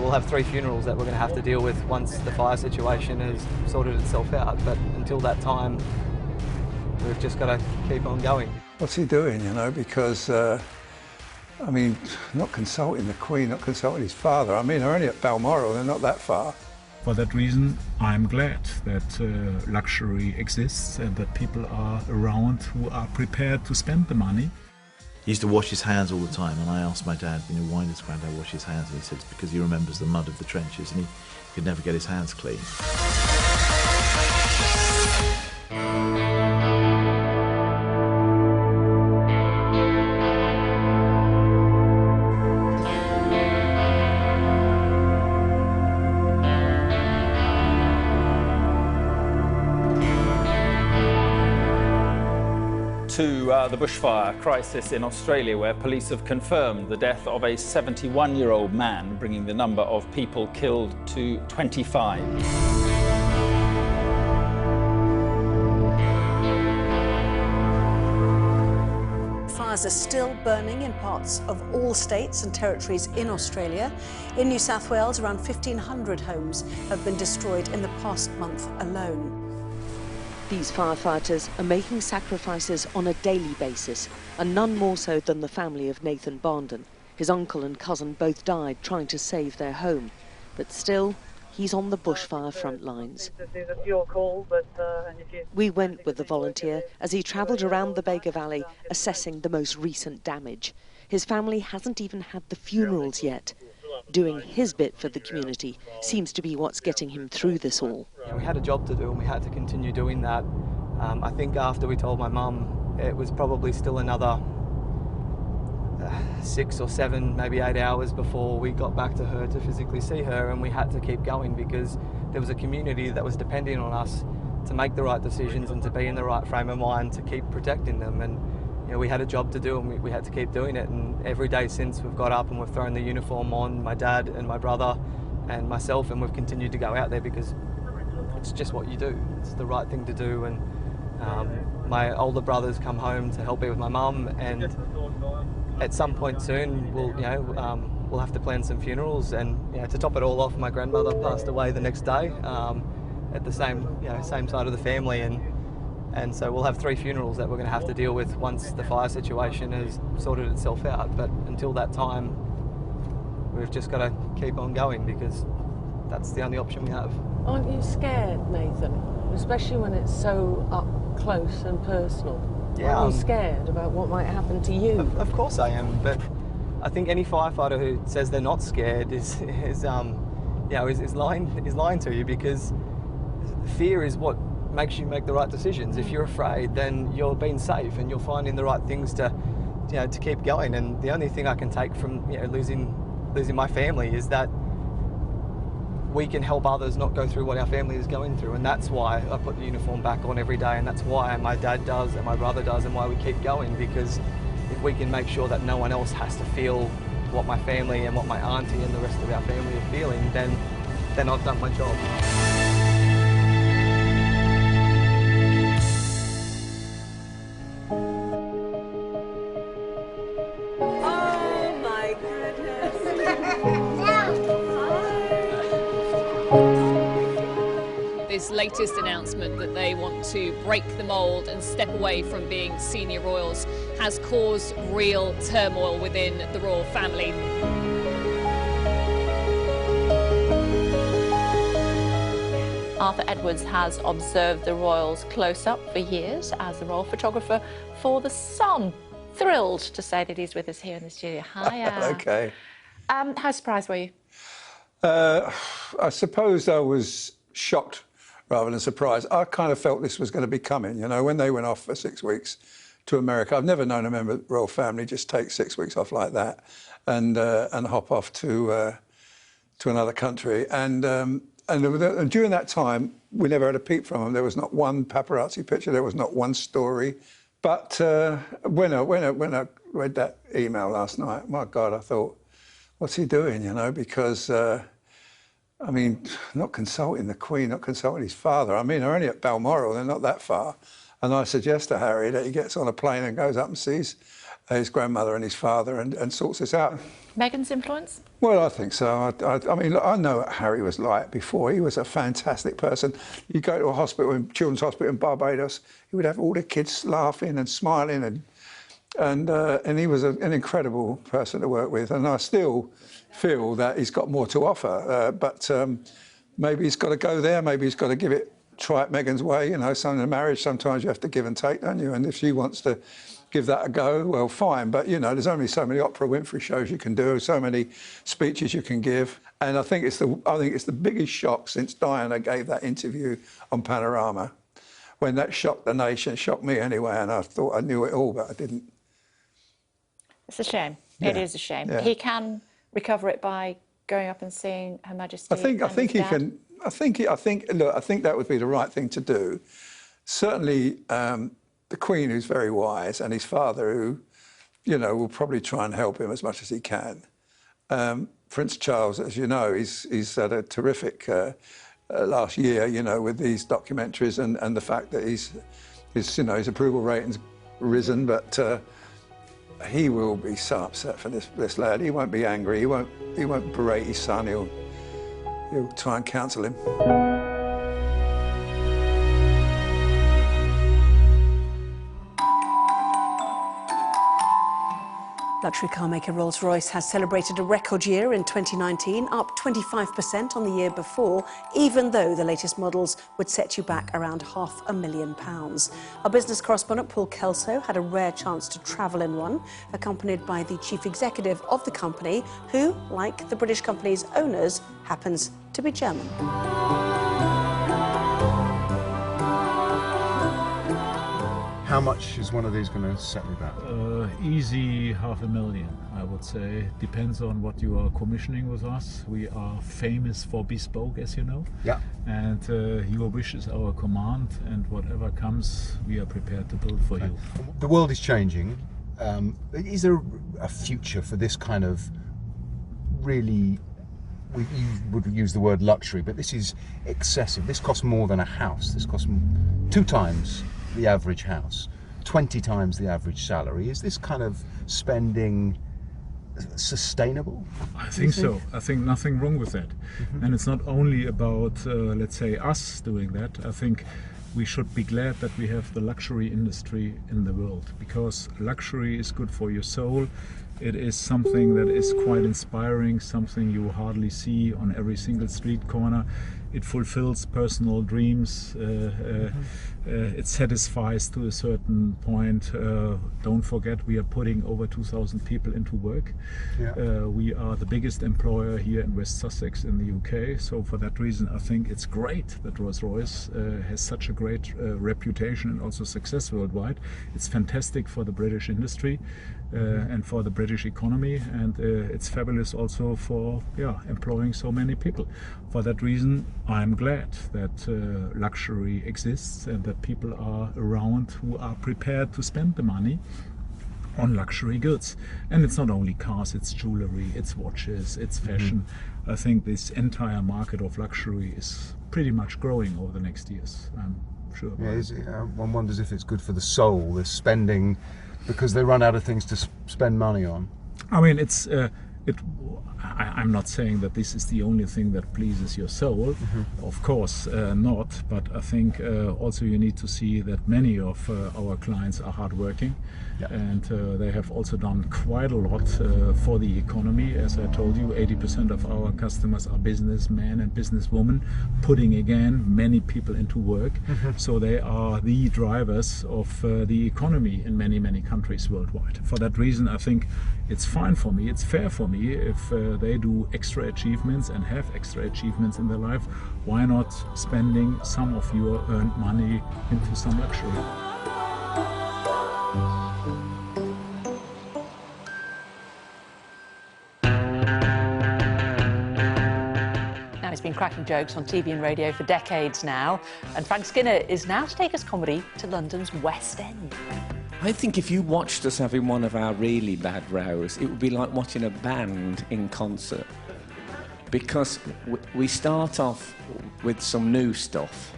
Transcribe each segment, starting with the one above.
we'll have 3 funerals that we're going to have to deal with once the fire situation has sorted itself out. But until that time, we've just got to keep on going. What's he doing, you know, because, I mean, not consulting the Queen, not consulting his father. I mean, they're only at Balmoral, they're not that far. For that reason, I'm glad that luxury exists and that people are around who are prepared to spend the money. He used to wash his hands all the time, and I asked my dad, you know, why does Grandad wash his hands? And he said it's because he remembers the mud of the trenches and he could never get his hands clean. To the bushfire crisis in Australia, where police have confirmed the death of a 71-year-old man, bringing the number of people killed to 25. Fires are still burning in parts of all states and territories in Australia. In New South Wales, around 1,500 homes have been destroyed in the past month alone. These firefighters are making sacrifices on a daily basis, and none more so than the family of Nathan Barnden. His uncle and cousin both died trying to save their home, but still, he's on the bushfire front lines. We went with the volunteer as he travelled around the Bega Valley, assessing the most recent damage. His family hasn't even had the funerals yet. Doing his bit for the community seems to be what's getting him through this all. We had a job to do and we had to continue doing that. I think after we told my mum, it was probably still another 6 or 7, maybe 8 hours before we got back to her to physically see her, and we had to keep going because there was a community that was depending on us to make the right decisions and to be in the right frame of mind to keep protecting them. And you know, we had a job to do and we had to keep doing it, and every day since we've got up and we've thrown the uniform on, my dad and my brother and myself, and we've continued to go out there because it's just what you do. It's the right thing to do. And my older brother's come home to help me with my mum, and at some point soon we'll have to plan some funerals. And you know, to top it all off, my grandmother passed away the next day at the same side of the family, and so we'll have 3 funerals that we're going to have to deal with once the fire situation has sorted itself out. But until that time, we've just got to keep on going because that's the only option we have. Aren't you scared, Nathan? Especially when it's so up close and personal. Yeah, Aren't you scared about what might happen to you? Of course I am, but I think any firefighter who says they're not scared is lying to you, because fear is what makes you make the right decisions. If you're afraid, then you're being safe and you're finding the right things to keep going. And the only thing I can take from losing my family is that we can help others not go through what our family is going through, and that's why I put the uniform back on every day, and that's why my dad does and my brother does, and why we keep going, because if we can make sure that no one else has to feel what my family and what my auntie and the rest of our family are feeling, then I've done my job. This latest announcement that they want to break the mould and step away from being senior royals has caused real turmoil within the royal family. Arthur Edwards has observed the royals close up for years as the royal photographer for The Sun. Thrilled to say that he's with us here in the studio. Hi. Okay. How surprised were you? I suppose I was shocked rather than surprised. I kind of felt this was going to be coming, you know, when they went off for 6 weeks to America. I've never known a member of the royal family just take 6 weeks off like that and hop off to another country. And during that time, we never had a peep from them. There was not one paparazzi picture. There was not one story. But when I read that email last night, my God, I thought, what's he doing, you know, because I mean, not consulting the Queen, not consulting his father. I mean, they're only at Balmoral, they're not that far. And I suggest to Harry that he gets on a plane and goes up and sees his grandmother and his father and sorts this out. Meghan's influence? Well, I think so. I mean, look, I know what Harry was like before. He was a fantastic person. You go to a hospital, children's hospital in Barbados, he would have all the kids laughing and smiling, and he was an incredible person to work with. And I still feel that he's got more to offer, but maybe he's got to go there. Maybe he's got to try it Meghan's way. You know, in a marriage, sometimes you have to give and take, don't you? And if she wants to give that a go, well, fine. But, you know, there's only so many Oprah Winfrey shows you can do, so many speeches you can give. And I think it's the biggest shock since Diana gave that interview on Panorama, when that shocked the nation, shocked me anyway, and I thought I knew it all, but I didn't. It's a shame. Yeah. It is a shame. Yeah. He can recover it by going up and seeing Her Majesty. I think he can. I think that would be the right thing to do. Certainly, the Queen, who's very wise, and his father, who, you know, will probably try and help him as much as he can. Prince Charles, as you know, he's had a terrific last year, you know, with these documentaries and the fact that his approval rating's risen, but he will be so upset for this lad. He won't be angry. He won't berate his son. He'll try and counsel him. Luxury car maker Rolls-Royce has celebrated a record year in 2019, up 25% on the year before, even though the latest models would set you back around £500,000. Our business correspondent Paul Kelso had a rare chance to travel in one, accompanied by the chief executive of the company, who, like the British company's owners, happens to be German. How much is one of these going to set me back? Easy $500,000, I would say. Depends on what you are commissioning with us. We are famous for bespoke, as you know. Yeah. And your wish is our command, and whatever comes, we are prepared to build for you. The world is changing. Is there a future for this kind of really, you would use the word luxury, but this is excessive. This costs more than a house. This costs 2 times the average house, 20 times the average salary. Is this kind of spending sustainable? I think so. I think nothing wrong with that. Mm-hmm. And it's not only about, let's say, us doing that. I think we should be glad that we have the luxury industry in the world, because luxury is good for your soul. It is something that is quite inspiring, something you hardly see on every single street corner. It fulfills personal dreams. It satisfies to a certain point. Don't forget, we are putting over 2,000 people into work. Yeah. We are the biggest employer here in West Sussex in the UK. So for that reason, I think it's great that Rolls-Royce has such a great reputation and also success worldwide. It's fantastic for the British industry. And for the British economy, and it's fabulous also for employing so many people. For that reason, I'm glad that luxury exists and that people are around who are prepared to spend the money on luxury goods. And it's not only cars, it's jewelry, it's watches, it's fashion. I think this entire market of luxury is pretty much growing over the next years, I'm sure. Yeah, one wonders if it's good for the soul, this spending, because they run out of things to spend money on. I mean, I'm not saying that this is the only thing that pleases your soul. Of course not, but I think also you need to see that many of our clients are hardworking. And they have also done quite a lot for the economy. As I told you, 80% of our customers are businessmen and businesswomen, putting again many people into work. So they are the drivers of the economy in many, many countries worldwide. For that reason, I think it's fine for me, it's fair for me if they do extra achievements and have extra achievements in their life. Why not spending some of your earned money into some luxury? He's been cracking jokes on TV and radio for decades now, and Frank Skinner is now to take us comedy to London's West End. I think if you watched us having one of our really bad rows, it would be like watching a band in concert. Because we start off with some new stuff.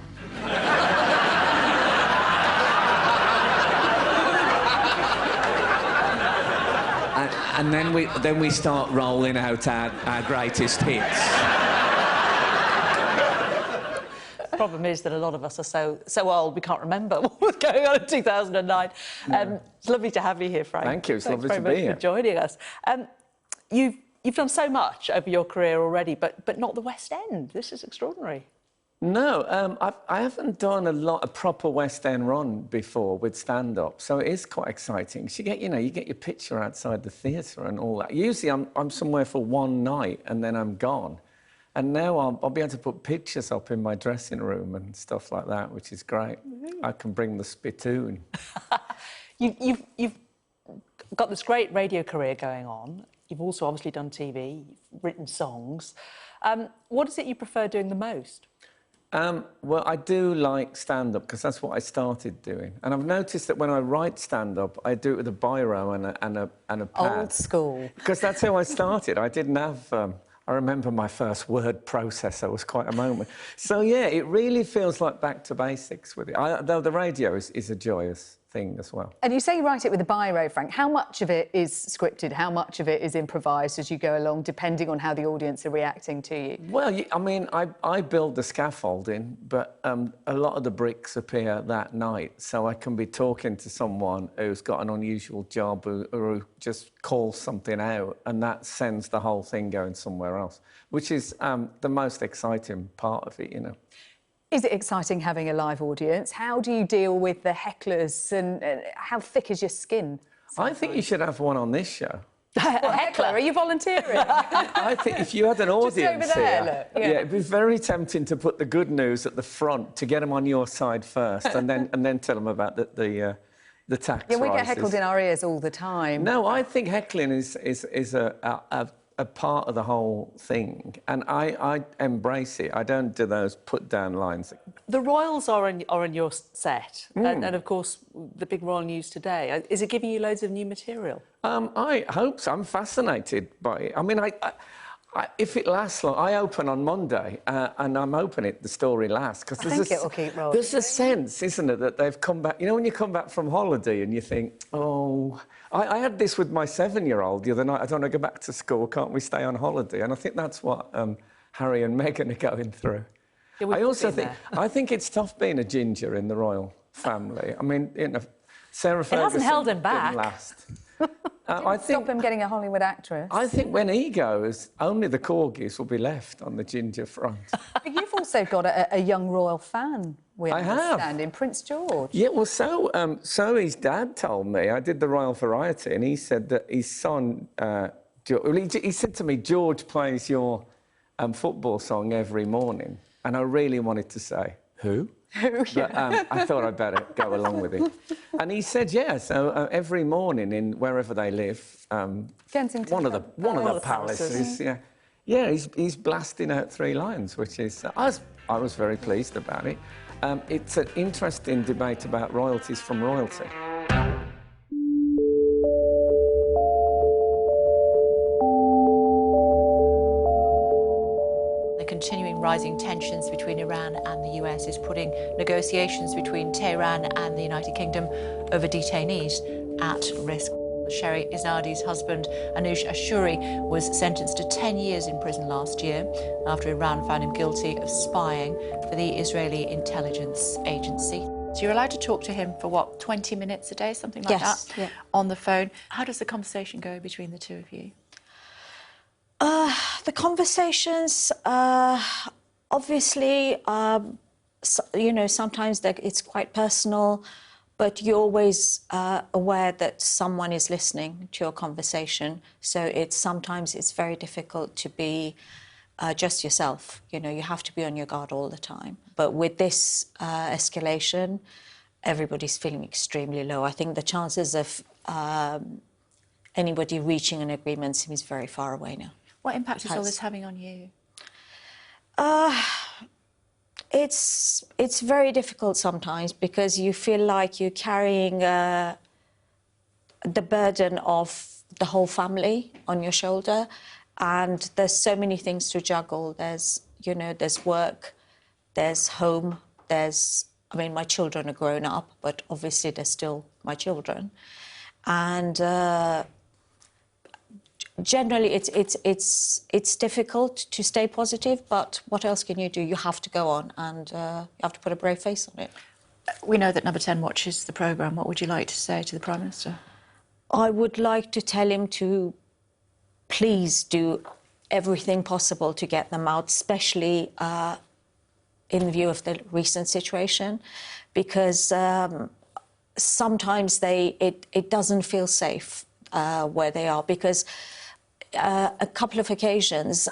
And then we start rolling out our greatest hits. The problem is that a lot of us are so old we can't remember what was going on in 2009. It's lovely to have you here, Frank. Thank you. It's lovely to be here. Thanks very much for joining us. You've done so much over your career already, but not the West End. This is extraordinary. No, I haven't done a lot of proper West End run before with stand-up, so it is quite exciting. So you get your picture outside the theatre and all that. Usually I'm somewhere for one night and then I'm gone. And now I'll be able to put pictures up in my dressing room and stuff like that, which is great. I can bring the spittoon. You've got this great radio career going on. You've also obviously done TV, you've written songs. What is it you prefer doing the most? Well, I do like stand-up because that's what I started doing. And I've noticed that when I write stand-up, I do it with a biro and a pad. Old school. Because that's how I started. I didn't have... I remember my first word processor was quite a moment. So, yeah, it really feels like back to basics with it. Though the radio is a joyous thing as well. And you say you write it with a biro, Frank. How much of it is scripted? How much of it is improvised as you go along, depending on how the audience are reacting to you? Well, I mean, I build the scaffolding, but a lot of the bricks appear that night, so I can be talking to someone who's got an unusual job or who just calls something out, and that sends the whole thing going somewhere else, which is the most exciting part of it, you know. Is it exciting having a live audience? How do you deal with the hecklers and how thick is your skin? I think you should have one on this show. A heckler? Are you volunteering? I think if you had an audience just over there, here, look. yeah, it'd be very tempting to put the good news at the front to get them on your side first, and then tell them about the tax Yeah, we get rises. heckled in our ears all the time. No, I think heckling is a part of the whole thing, and I embrace it. I don't do those put-down lines. The Royals are in your set, and of course, the big Royal News today. Is it giving you loads of new material? I hope so. I'm fascinated by it. I mean, if it lasts long, I open on Monday, and I'm hoping the story lasts. Because I think it'll keep rolling. There's a sense, isn't it, that they've come back. You know, when you come back from holiday and you think, oh... I had this with my 7-year-old the other night. I don't want to go back to school. Can't we stay on holiday? And I think that's what Harry and Meghan are going through. Yeah, I also think it's tough being a ginger in the royal family. I mean, you know, Sarah Ferguson... It hasn't held him back. Didn't last. I think stop him getting a Hollywood actress. I think when he goes, only the corgis will be left on the ginger front. But you've also got a young royal fan, we understand, in Prince George. Yeah, well, so his dad told me. I did the Royal Variety, and he said that his son... he said to me, George plays your football song every morning. And I really wanted to say, who? But I thought I'd better go along with it. And he said, yeah, so every morning in wherever they live, Kensington. one of the palaces, yeah, he's blasting out 3 lines, which is I was very pleased about it. It's an interesting debate about royalties from royalty. Continuing rising tensions between Iran and the US is putting negotiations between Tehran and the United Kingdom over detainees at risk. Sherry Izadi's husband, Anush Ashuri, was sentenced to 10 years in prison last year after Iran found him guilty of spying for the Israeli intelligence agency. So you're allowed to talk to him for, what, 20 minutes a day, something like that, on the phone. How does the conversation go between the two of you? The conversations, obviously, you know, sometimes it's quite personal, but you're always aware that someone is listening to your conversation. So sometimes it's very difficult to be just yourself. You know, you have to be on your guard all the time. But with this escalation, everybody's feeling extremely low. I think the chances of anybody reaching an agreement seems very far away now. What impact is all this having on you? It's very difficult sometimes because you feel like you're carrying the burden of the whole family on your shoulder, and there's so many things to juggle. There's work, there's home, I mean, my children are grown up, but obviously they're still my children. And generally it's difficult to stay positive, but what else can you do? You have to go on, and you have to put a brave face on it. We know that Number 10 watches the programme. What would you like to say to the Prime Minister? I would like to tell him to please do everything possible to get them out, especially in view of the recent situation, because sometimes it doesn't feel safe where they are, because a couple of occasions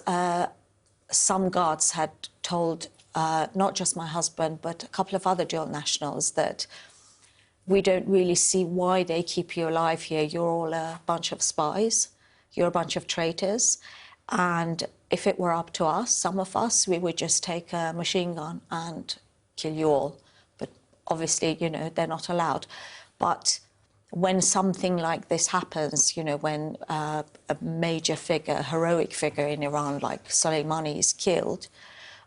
some guards had told not just my husband but a couple of other dual nationals that we don't really see why they keep you alive here. You're all a bunch of spies, you're a bunch of traitors, and if it were up to us, some of us, we would just take a machine gun and kill you all. But obviously, you know, they're not allowed. But when something like this happens, you know, when a major figure, a heroic figure in Iran like Soleimani is killed,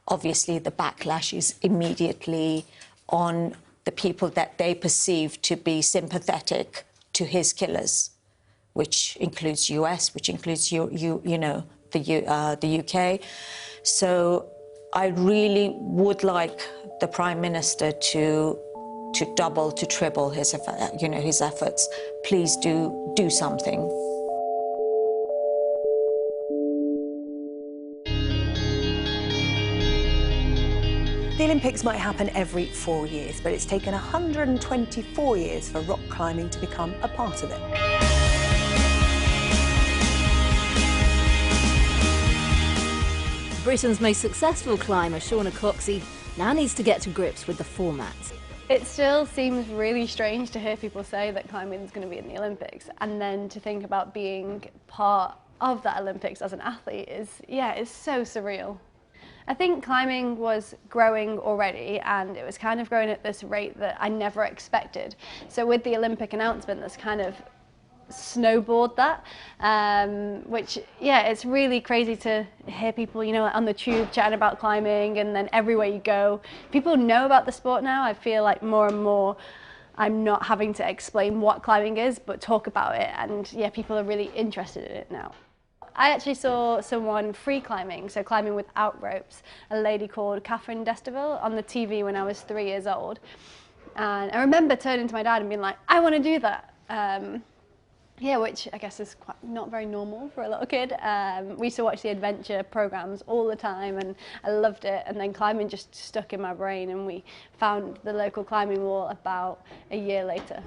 obviously the backlash is immediately on the people that they perceive to be sympathetic to his killers, which includes US, which includes you know, the UK. So I really would like the Prime Minister to double, to triple his, you know, his efforts. Please do something. The Olympics might happen every 4 years, but it's taken 124 years for rock climbing to become a part of it. Britain's most successful climber, Shauna Coxey, now needs to get to grips with the format. It still seems really strange to hear people say that climbing is going to be in the Olympics, and then to think about being part of that Olympics as an athlete is, yeah, it's so surreal. I think climbing was growing already, and it was kind of growing at this rate that I never expected. So with the Olympic announcement, that's kind of snowboard that, which, yeah, it's really crazy to hear people, you know, on the tube chatting about climbing, and then everywhere you go, people know about the sport now. I feel like more and more I'm not having to explain what climbing is, but talk about it, and yeah, people are really interested in it now. I actually saw someone free climbing, so climbing without ropes, a lady called Catherine Destiville, on the TV when I was 3 years old. And I remember turning to my dad and being like, I want to do that. Yeah, which I guess is quite not very normal for a little kid. We used to watch the adventure programs all the time, and I loved it. And then climbing just stuck in my brain, and we found the local climbing wall about a year later.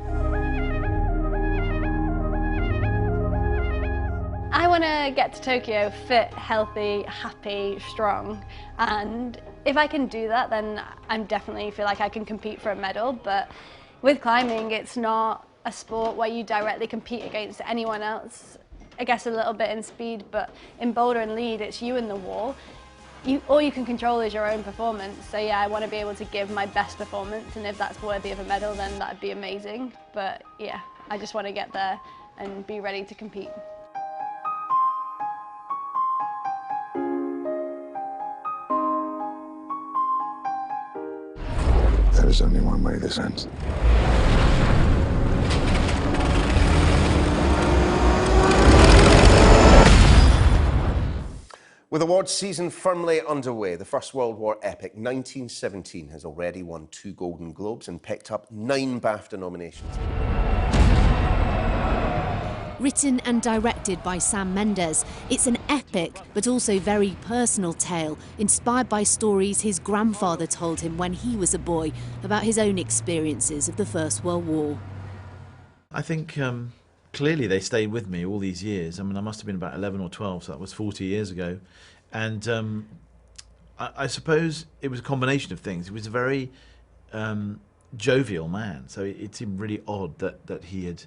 I want to get to Tokyo fit, healthy, happy, strong, and if I can do that, then I definitely feel like I can compete for a medal. But with climbing, it's not a sport where you directly compete against anyone else. I guess a little bit in speed, but in boulder and lead, it's you and the wall. All you can control is your own performance. So yeah, I want to be able to give my best performance, and if that's worthy of a medal, then that'd be amazing. But yeah, I just want to get there and be ready to compete. There is only one way this ends. With awards season firmly underway, the First World War epic 1917 has already won 2 Golden Globes and picked up 9 BAFTA nominations. Written and directed by Sam Mendes, it's an epic but also very personal tale, inspired by stories his grandfather told him when he was a boy about his own experiences of the First World War. I think clearly they stayed with me all these years. I mean, I must have been about 11 or 12, so that was 40 years ago. And I suppose it was a combination of things. He was a very jovial man, so it seemed really odd that he had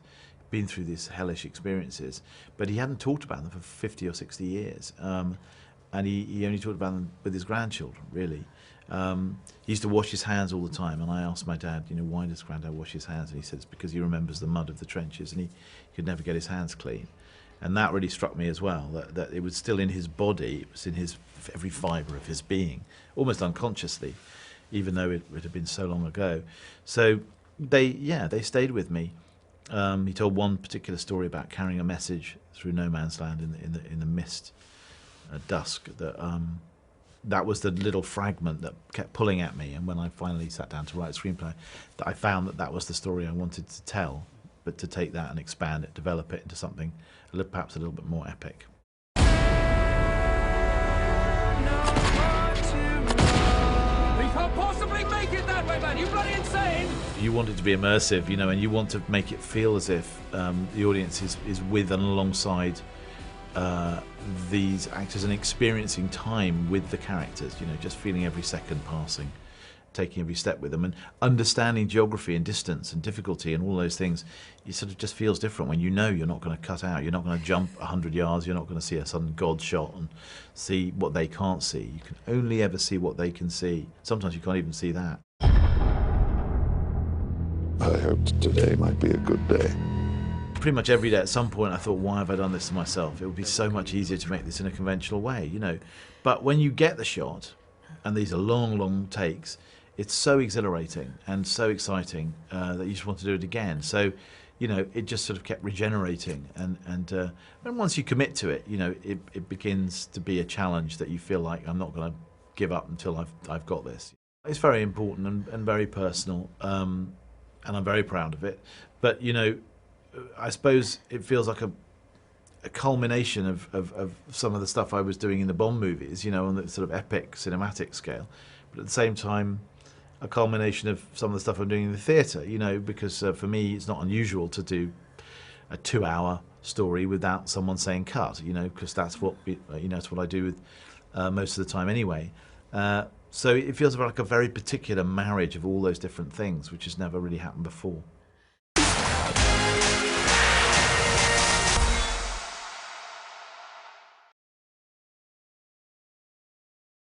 been through these hellish experiences, but he hadn't talked about them for 50 or 60 years, and he only talked about them with his grandchildren, really. He used to wash his hands all the time, and I asked my dad, you know, why does Grandad wash his hands? And he said it's because he remembers the mud of the trenches, and he could never get his hands clean. And that really struck me as well, that it was still in his body, it was in his every fibre of his being, almost unconsciously, even though it had been so long ago. So they stayed with me. He told one particular story about carrying a message through no man's land in the mist, dusk. That was the little fragment that kept pulling at me. And when I finally sat down to write a screenplay, that I found that was the story I wanted to tell, but to take that and expand it, develop it into something perhaps a little bit more epic. We can't possibly make it that way, man. You bloody insane! You want it to be immersive, and you want to make it feel as if the audience is with and alongside these actors and experiencing time with the characters, just feeling every second passing, taking every step with them, and understanding geography and distance and difficulty and all those things. It sort of just feels different when you're not going to cut out, you're not going to jump 100 yards, you're not going to see a sudden God shot and see what they can't see. You can only ever see what they can see. Sometimes you can't even see that. I hoped today might be a good day. Pretty much every day at some point I thought, why have I done this to myself? It would be so much easier to make this in a conventional way, But when you get the shot, and these are long, long takes, it's so exhilarating and so exciting that you just want to do it again. So, it just sort of kept regenerating. And once you commit to it, it begins to be a challenge that you feel like I'm not going to give up until I've got this. It's very important and very personal, and I'm very proud of it. But, I suppose it feels like a culmination of some of the stuff I was doing in the Bond movies, on the sort of epic cinematic scale. But at the same time, a culmination of some of the stuff I'm doing in the theatre, because for me it's not unusual to do a 2-hour story without someone saying cut, because that's what that's what I do with most of the time anyway. So it feels like a very particular marriage of all those different things, which has never really happened before.